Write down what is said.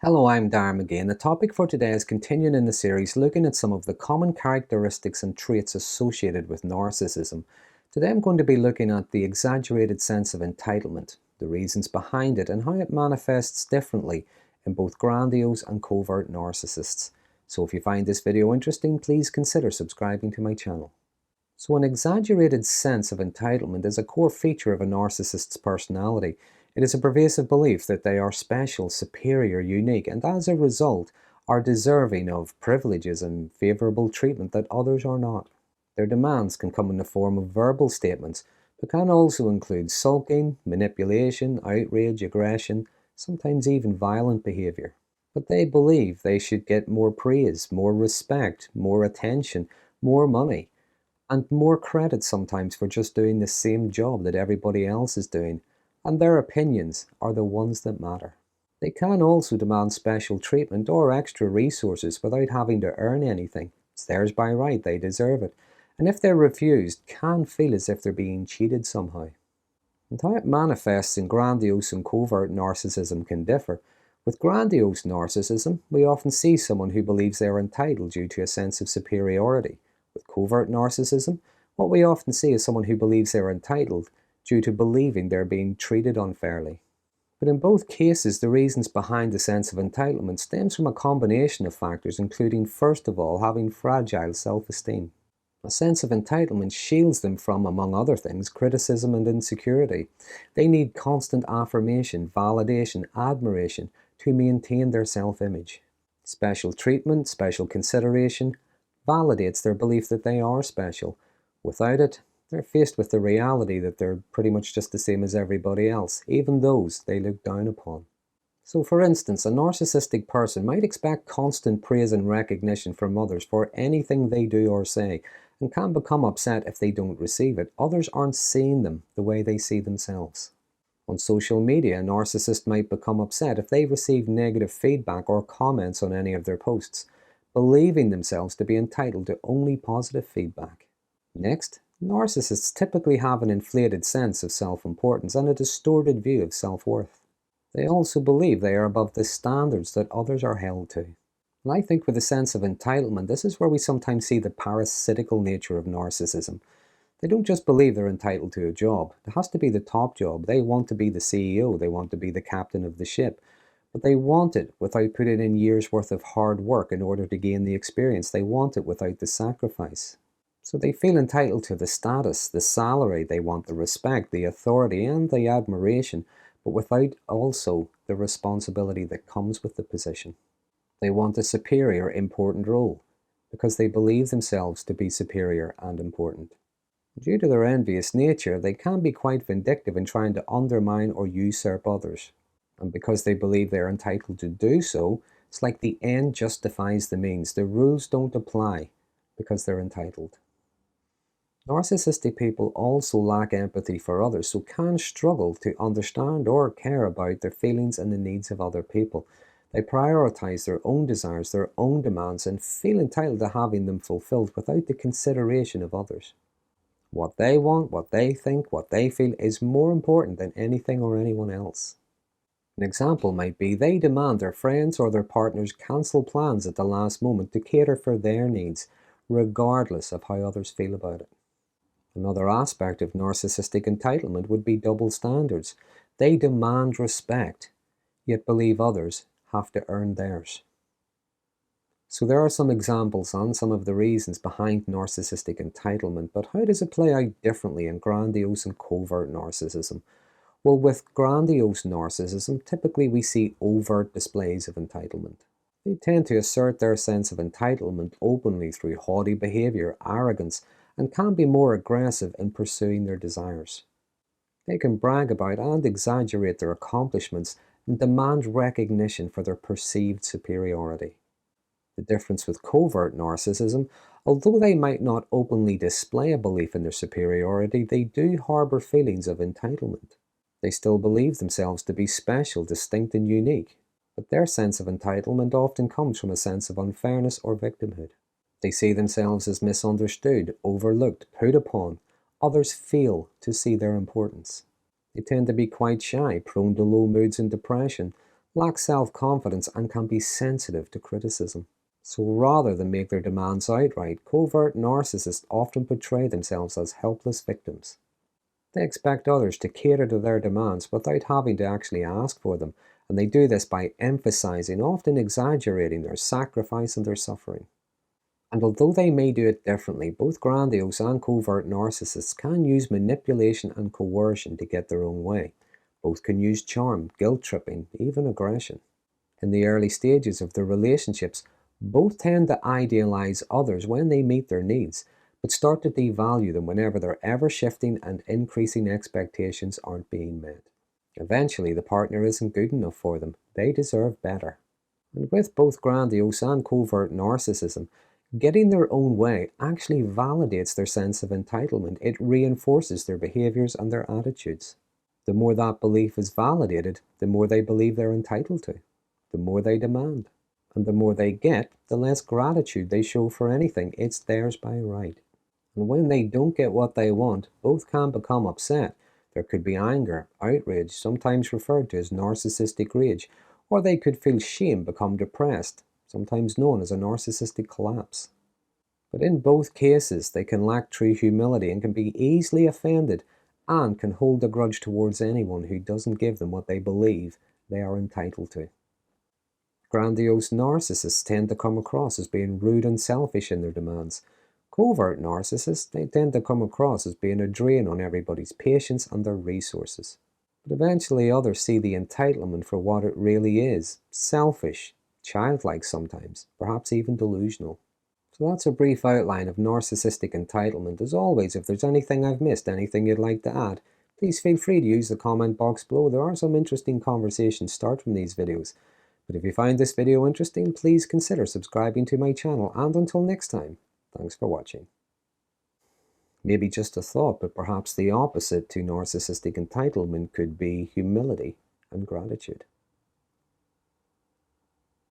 Hello, I'm Darren Magee, and the topic for today is continuing in the series looking at some of the common characteristics and traits associated with narcissism. Today I'm going to be looking at the exaggerated sense of entitlement, the reasons behind it, and how it manifests differently in both grandiose and covert narcissists. So if you find this video interesting, please consider subscribing to my channel. So an exaggerated sense of entitlement is a core feature of a narcissist's personality. It is a pervasive belief that they are special, superior, unique, and as a result are deserving of privileges and favourable treatment that others are not. Their demands can come in the form of verbal statements, but can also include sulking, manipulation, outrage, aggression, sometimes even violent behaviour. But they believe they should get more praise, more respect, more attention, more money, and more credit sometimes for just doing the same job that everybody else is doing, and their opinions are the ones that matter. They can also demand special treatment or extra resources without having to earn anything. It's theirs by right, they deserve it, and if they're refused, can feel as if they're being cheated somehow. And how it manifests in grandiose and covert narcissism can differ. With grandiose narcissism, we often see someone who believes they are entitled due to a sense of superiority. With covert narcissism, what we often see is someone who believes they are entitled due to believing they're being treated unfairly. But in both cases, the reasons behind the sense of entitlement stems from a combination of factors, including, first of all, having fragile self-esteem. A sense of entitlement shields them from, among other things, criticism and insecurity. They need constant affirmation, validation, admiration to maintain their self-image. Special treatment, special consideration, validates their belief that they are special. Without it, they're faced with the reality that they're pretty much just the same as everybody else, even those they look down upon. So for instance, a narcissistic person might expect constant praise and recognition from others for anything they do or say, and can become upset if they don't receive it. Others aren't seeing them the way they see themselves. On social media, a narcissist might become upset if they receive negative feedback or comments on any of their posts, believing themselves to be entitled to only positive feedback. Next, narcissists typically have an inflated sense of self-importance and a distorted view of self-worth. They also believe they are above the standards that others are held to. And I think with a sense of entitlement, this is where we sometimes see the parasitical nature of narcissism. They don't just believe they're entitled to a job. It has to be the top job. They want to be the CEO. They want to be the captain of the ship. But they want it without putting in years' worth of hard work in order to gain the experience. They want it without the sacrifice. So they feel entitled to the status, the salary. They want the respect, the authority, and the admiration, but without also the responsibility that comes with the position. They want a superior, important role, because they believe themselves to be superior and important. Due to their envious nature, they can be quite vindictive in trying to undermine or usurp others. And because they believe they are entitled to do so, it's like the end justifies the means. The rules don't apply because they're entitled. Narcissistic people also lack empathy for others, so can struggle to understand or care about their feelings and the needs of other people. They prioritize their own desires, their own demands, and feel entitled to having them fulfilled without the consideration of others. What they want, what they think, what they feel is more important than anything or anyone else. An example might be they demand their friends or their partners cancel plans at the last moment to cater for their needs, regardless of how others feel about it. Another aspect of narcissistic entitlement would be double standards. They demand respect, yet believe others have to earn theirs. So there are some examples on some of the reasons behind narcissistic entitlement, but how does it play out differently in grandiose and covert narcissism? Well, with grandiose narcissism, typically we see overt displays of entitlement. They tend to assert their sense of entitlement openly through haughty behavior, arrogance, and can be more aggressive in pursuing their desires. They can brag about and exaggerate their accomplishments and demand recognition for their perceived superiority. The difference with covert narcissism, although they might not openly display a belief in their superiority, they do harbor feelings of entitlement. They still believe themselves to be special, distinct, and unique, but their sense of entitlement often comes from a sense of unfairness or victimhood. They see themselves as misunderstood, overlooked, put upon. Others fail to see their importance. They tend to be quite shy, prone to low moods and depression. lack self-confidence, and can be sensitive to criticism. So rather than make their demands outright, covert narcissists often portray themselves as helpless victims. They expect others to cater to their demands without having to actually ask for them, and they do this by emphasizing, often exaggerating, their sacrifice and their suffering. And although they may do it differently, both grandiose and covert narcissists can use manipulation and coercion to get their own way. Both can use charm, guilt-tripping, even aggression. In the early stages of their relationships, both tend to idealize others when they meet their needs, but start to devalue them whenever their ever-shifting and increasing expectations aren't being met. Eventually, the partner isn't good enough for them. They deserve better. And with both grandiose and covert narcissism, getting their own way actually validates their sense of entitlement. It reinforces their behaviors and their attitudes. The more that belief is validated, the more they believe they're entitled to, the more they demand. And the more they get, the less gratitude they show for anything. It's theirs by right. And when they don't get what they want, both can become upset. There could be anger, outrage, sometimes referred to as narcissistic rage, or they could feel shame, become depressed, sometimes known as a narcissistic collapse. But in both cases, they can lack true humility and can be easily offended and can hold a grudge towards anyone who doesn't give them what they believe they are entitled to. Grandiose narcissists tend to come across as being rude and selfish in their demands. Covert narcissists, they tend to come across as being a drain on everybody's patience and their resources. But eventually others see the entitlement for what it really is: selfish, childlike sometimes, perhaps even delusional. So that's a brief outline of narcissistic entitlement. As always, if there's anything I've missed, anything you'd like to add, please feel free to use the comment box below. There are some interesting conversations start from these videos. But if you find this video interesting, please consider subscribing to my channel, and until next time, thanks for watching. Maybe just a thought, but perhaps the opposite to narcissistic entitlement could be humility and gratitude.